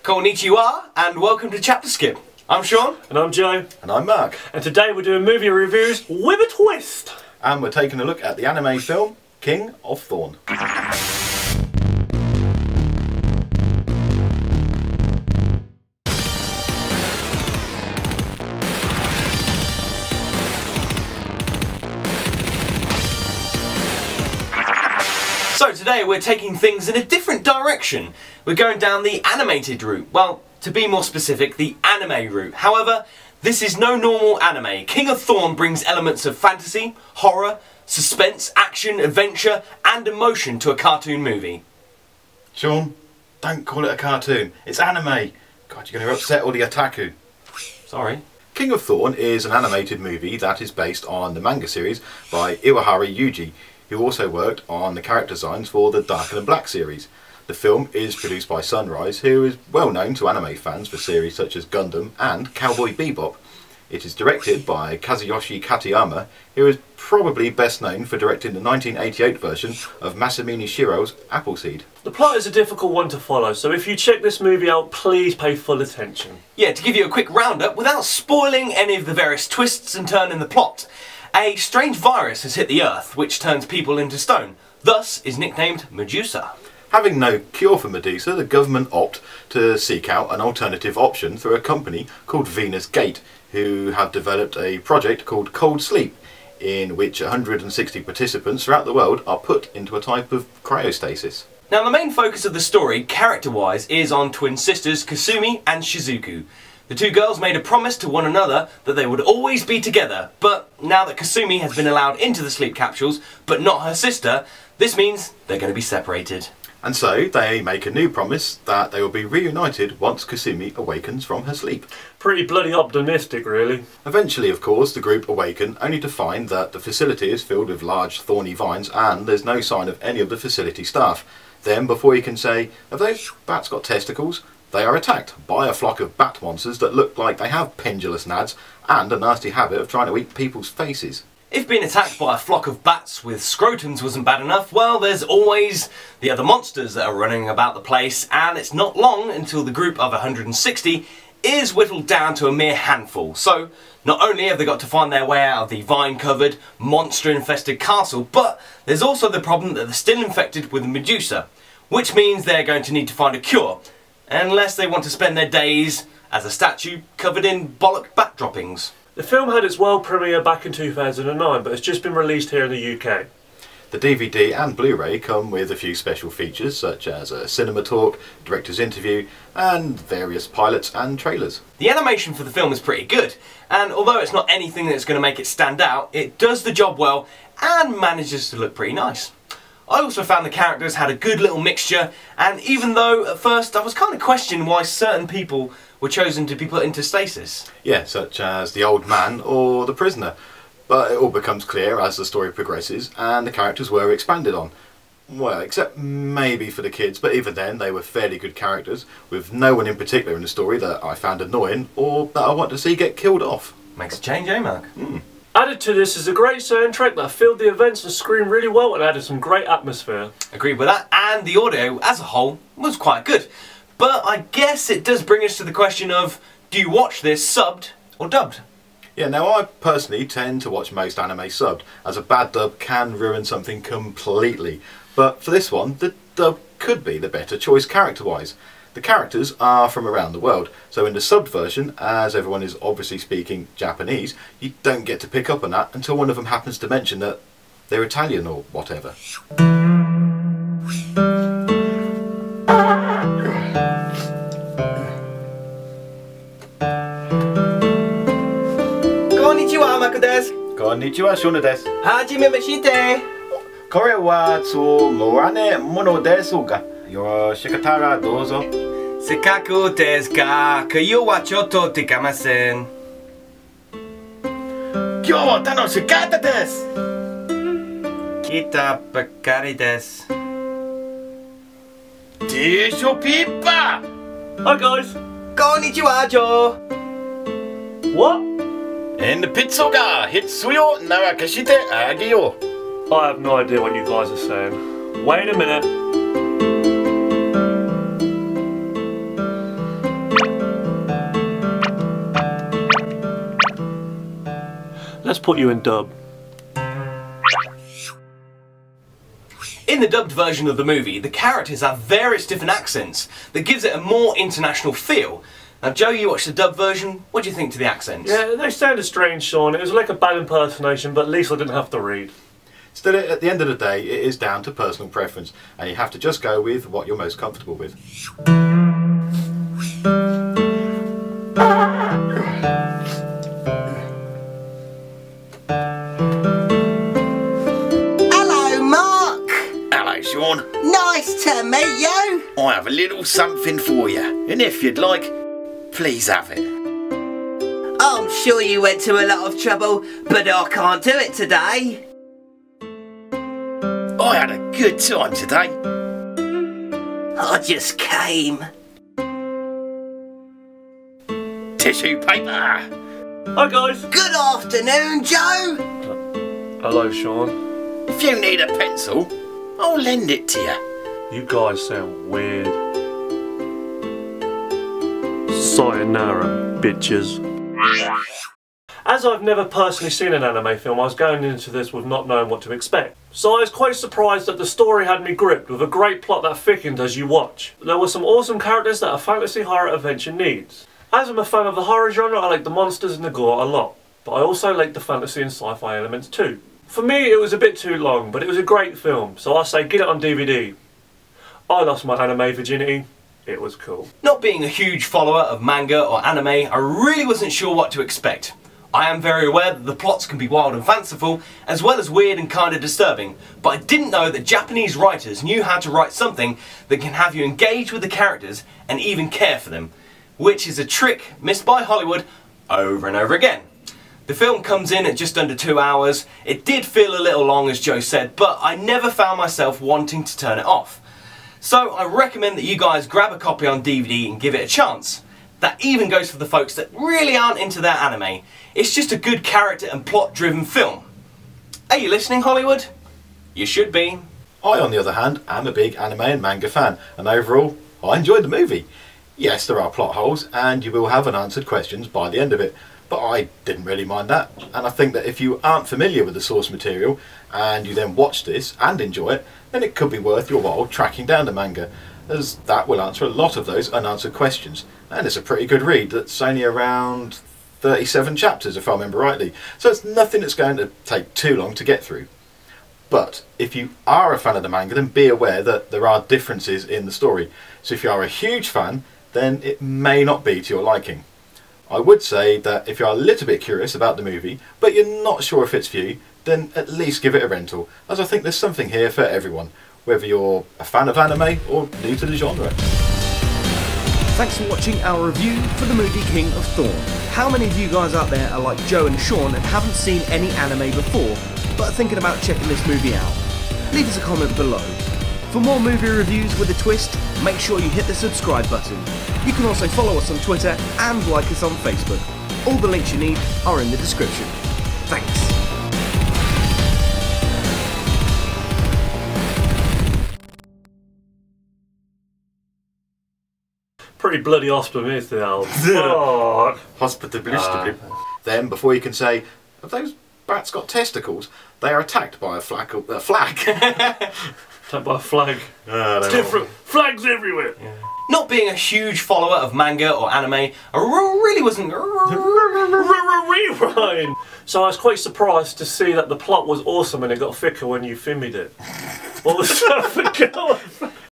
Konnichiwa and welcome to ChapterSkip. I'm Sean. And I'm Joe. And I'm Mark. And today we're doing movie reviews with a twist. And we're taking a look at the anime film King of Thorn. So today we're taking things in a different direction. We're going down the animated route. Well, to be more specific, the anime route. However, this is no normal anime. King of Thorn brings elements of fantasy, horror, suspense, action, adventure and emotion to a cartoon movie. Sean, don't call it a cartoon. It's anime. God, you're going to upset all the otaku. Sorry. King of Thorn is an animated movie that is based on the manga series by Iwahara Yuji, who also worked on the character designs for the Darker Than Black series. The film is produced by Sunrise, who is well known to anime fans for series such as Gundam and Cowboy Bebop. It is directed by Kazuyoshi Katayama, who is probably best known for directing the 1988 version of Masamune Shirow's Appleseed. The plot is a difficult one to follow, so if you check this movie out, please pay full attention. Yeah, to give you a quick roundup, without spoiling any of the various twists and turns in the plot, a strange virus has hit the Earth, which turns people into stone, thus is nicknamed Medusa. Having no cure for Medusa, the government opt to seek out an alternative option through a company called Venus Gate, who have developed a project called Cold Sleep, in which 160 participants throughout the world are put into a type of cryostasis. Now the main focus of the story, character-wise, is on twin sisters Kasumi and Shizuku. The two girls made a promise to one another that they would always be together, but now that Kasumi has been allowed into the sleep capsules, but not her sister, this means they're going to be separated. And so they make a new promise that they will be reunited once Kasumi awakens from her sleep. Pretty bloody optimistic, really. Eventually, of course, the group awaken only to find that the facility is filled with large thorny vines and there's no sign of any of the facility staff. Then, before you can say, have those bats got testicles? They are attacked by a flock of bat monsters that look like they have pendulous nads and a nasty habit of trying to eat people's faces. If being attacked by a flock of bats with scrotums wasn't bad enough, well, there's always the other monsters that are running about the place, and it's not long until the group of 160 is whittled down to a mere handful. So, not only have they got to find their way out of the vine-covered, monster-infested castle, but there's also the problem that they're still infected with Medusa, which means they're going to need to find a cure, unless they want to spend their days as a statue covered in bollock bat droppings. The film had its world premiere back in 2009, but it's just been released here in the UK. The DVD and Blu-ray come with a few special features such as a cinema talk, director's interview and various pilots and trailers. The animation for the film is pretty good, and although it's not anything that's going to make it stand out, it does the job well and manages to look pretty nice. I also found the characters had a good little mixture, and even though at first I was kind of questioning why certain people were chosen to be put into stasis. Yeah, such as the old man or the prisoner. But it all becomes clear as the story progresses and the characters were expanded on. Well, except maybe for the kids, but even then they were fairly good characters, with no one in particular in the story that I found annoying or that I want to see get killed off. Makes a change, eh, Mark? Added to this is a great soundtrack that filled the events and screen really well and added some great atmosphere. Agreed with that, and the audio as a whole was quite good. But I guess it does bring us to the question of, do you watch this subbed or dubbed? Yeah, now I personally tend to watch most anime subbed, as a bad dub can ruin something completely. But for this one, the dub could be the better choice character-wise. The characters are from around the world, so in the subbed version, as everyone is obviously speaking Japanese, you don't get to pick up on that until one of them happens to mention that they're Italian or whatever. Konnichiwa, Maku desu. Konnichiwa, Shona desu. Hajimemashite. Kore wa tsumurane mono desu ga? Yoshikatara dozo. Sekaku desu ga, kyo wa chotto dekamasen. Kyou wo tanoshikatta desu. Kita bakari desu. Tishu pippa! Hi guys! Konnichiwa, Joe. What? And the pizza ga hitsuyo narakashite ageyo. I have no idea what you guys are saying. Wait a minute. put you in dub. In the dubbed version of the movie, the characters have various different accents that gives it a more international feel. Now Joe, you watched the dubbed version, what do you think to the accents? Yeah, they sounded strange, Sean. It was like a bad impersonation, but at least I didn't have to read. Still, at the end of the day, it is down to personal preference, and you have to just go with what you're most comfortable with. Hello, Mark. Hello, Sean. Nice to meet you. I have a little something for you, and if you'd like, please have it. I'm sure you went to a lot of trouble, but I can't do it today. I had a good time today. I just came. Tissue paper. Hi guys. Good afternoon, Joe. Hello, Sean. If you need a pencil, I'll lend it to you. You guys sound weird. Sayonara, bitches. As I've never personally seen an anime film, I was going into this with not knowing what to expect. So I was quite surprised that the story had me gripped, with a great plot that thickened as you watch. There were some awesome characters that a fantasy horror adventure needs. As I'm a fan of the horror genre, I like the monsters and the gore a lot, but I also like the fantasy and sci-fi elements too. For me, it was a bit too long, but it was a great film, so I say get it on DVD. I lost my anime virginity. It was cool. Not being a huge follower of manga or anime, I really wasn't sure what to expect. I am very aware that the plots can be wild and fanciful, as well as weird and kind of disturbing, but I didn't know that Japanese writers knew how to write something that can have you engage with the characters and even care for them, which is a trick missed by Hollywood over and over again. The film comes in at just under 2 hours. It did feel a little long, as Joe said, but I never found myself wanting to turn it off. So I recommend that you guys grab a copy on DVD and give it a chance. That even goes for the folks that really aren't into their anime. It's just a good character and plot driven film. Are you listening, Hollywood? You should be. I, on the other hand, am a big anime and manga fan, and overall, I enjoyed the movie. Yes, there are plot holes, and you will have unanswered questions by the end of it, but I didn't really mind that. And I think that if you aren't familiar with the source material, and you then watch this and enjoy it, then it could be worth your while tracking down the manga, as that will answer a lot of those unanswered questions. And it's a pretty good read that's only around 37 chapters, if I remember rightly, so it's nothing that's going to take too long to get through. But if you are a fan of the manga, then be aware that there are differences in the story. So if you are a huge fan, then it may not be to your liking. I would say that if you are a little bit curious about the movie, but you're not sure if it's for you, then at least give it a rental, as I think there's something here for everyone, whether you're a fan of anime or new to the genre. Thanks for watching our review for the movie King of Thorn. How many of you guys out there are like Joe and Sean and haven't seen any anime before, but are thinking about checking this movie out? Leave us a comment below. For more movie reviews with a twist, make sure you hit the subscribe button. You can also follow us on Twitter and like us on Facebook. All the links you need are in the description. Thanks. Pretty bloody awesome, is the album. Oh. Hospitably. Then, before you can say, have those bats got testicles? They are attacked by a flag. Attacked by a flag. It's different. Flags everywhere. Yeah. Not being a huge follower of manga or anime, I really wasn't. Rewind. So I was quite surprised to see that the plot was awesome and it got thicker when you filmed it. What was that for going?